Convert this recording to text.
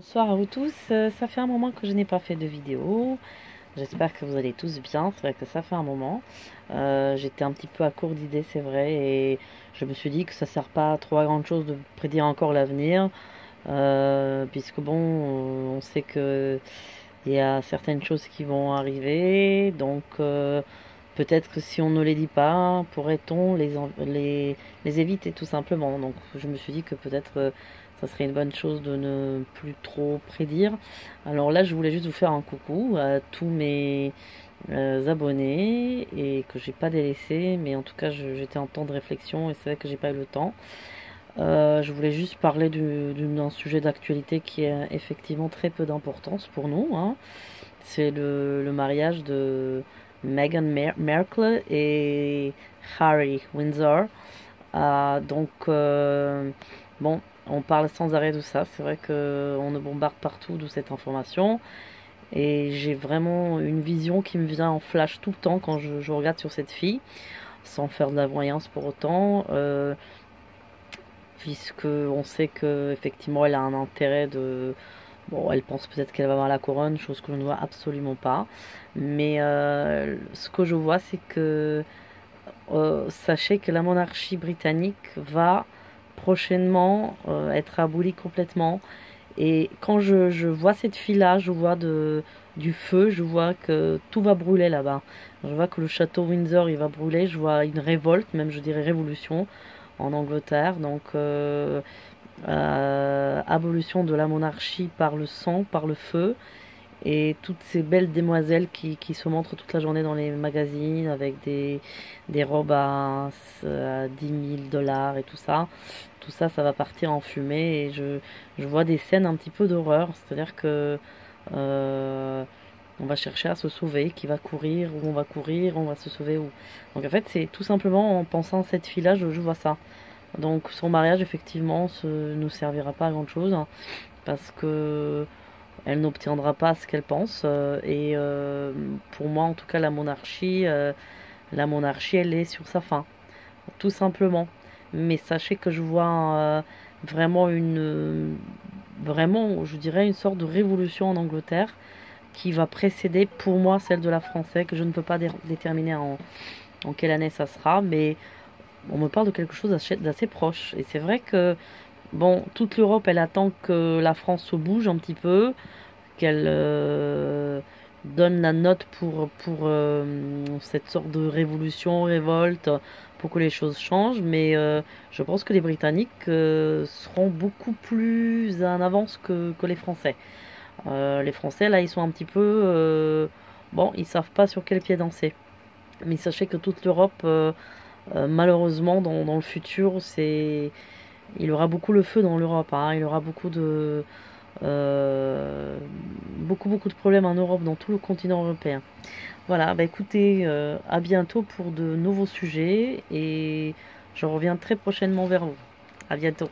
Bonsoir à vous tous, ça fait un moment que je n'ai pas fait de vidéo, j'espère que vous allez tous bien, c'est vrai que ça fait un moment. J'étais un petit peu à court d'idées, c'est vrai, et je me suis dit que ça sert pas à trop à grande chose de prédire encore l'avenir, puisque bon, on sait que il y a certaines choses qui vont arriver, donc peut-être que si on ne les dit pas, pourrait-on les éviter tout simplement. Donc je me suis dit que peut-être ça serait une bonne chose de ne plus trop prédire. Alors là, je voulais juste vous faire un coucou à tous mes abonnés et que j'ai pas délaissé, mais en tout cas j'étais en temps de réflexion et c'est vrai que j'ai pas eu le temps. Je voulais juste parler d'un sujet d'actualité qui a effectivement très peu d'importance pour nous, hein. C'est le mariage de Markle et Harry Windsor. Bon, on parle sans arrêt de ça. C'est vrai qu'on nous bombarde partout de cette information. Et j'ai vraiment une vision qui me vient en flash tout le temps quand je regarde sur cette fille, sans faire de la voyance pour autant. Puisque on sait que effectivement elle a un intérêt de. Bon, elle pense peut-être qu'elle va avoir la couronne, chose que je ne vois absolument pas. Mais ce que je vois, c'est que sachez que la monarchie britannique va prochainement être abolie complètement. Et quand je vois cette fille-là, je vois du feu, je vois que tout va brûler là-bas. Je vois que le château Windsor, il va brûler, je vois une révolte, même je dirais révolution en Angleterre. Donc, abolition de la monarchie par le sang, par le feu, et toutes ces belles demoiselles qui se montrent toute la journée dans les magazines avec des robes à 10 000 dollars et tout ça, ça va partir en fumée et je vois des scènes un petit peu d'horreur, c'est-à-dire que euh, on va chercher à se sauver, qui va courir, où on va courir, on va se sauver où. Donc en fait, c'est tout simplement en pensant à cette fille-là, je vois ça. Donc son mariage, effectivement, ne servira pas à grand-chose, hein, parce que elle n'obtiendra pas ce qu'elle pense. Pour moi, en tout cas, la monarchie, elle est sur sa fin, tout simplement. Mais sachez que je vois vraiment vraiment, je dirais, une sorte de révolution en Angleterre qui va précéder pour moi celle de la française, que je ne peux pas déterminer en quelle année ça sera, mais on me parle de quelque chose d'assez proche. Et c'est vrai que, bon, toute l'Europe, elle attend que la France se bouge un petit peu, qu'elle donne la note pour cette sorte de révolution, révolte, pour que les choses changent. Mais je pense que les Britanniques seront beaucoup plus en avance que les Français. Les Français, là, ils sont un petit peu. Bon, ils savent pas sur quel pied danser. Mais sachez que toute l'Europe, malheureusement, dans le futur, il y aura beaucoup le feu dans l'Europe, hein. Il y aura euh, beaucoup de problèmes en Europe, dans tout le continent européen. Voilà, bah écoutez, à bientôt pour de nouveaux sujets et je reviens très prochainement vers vous. À bientôt.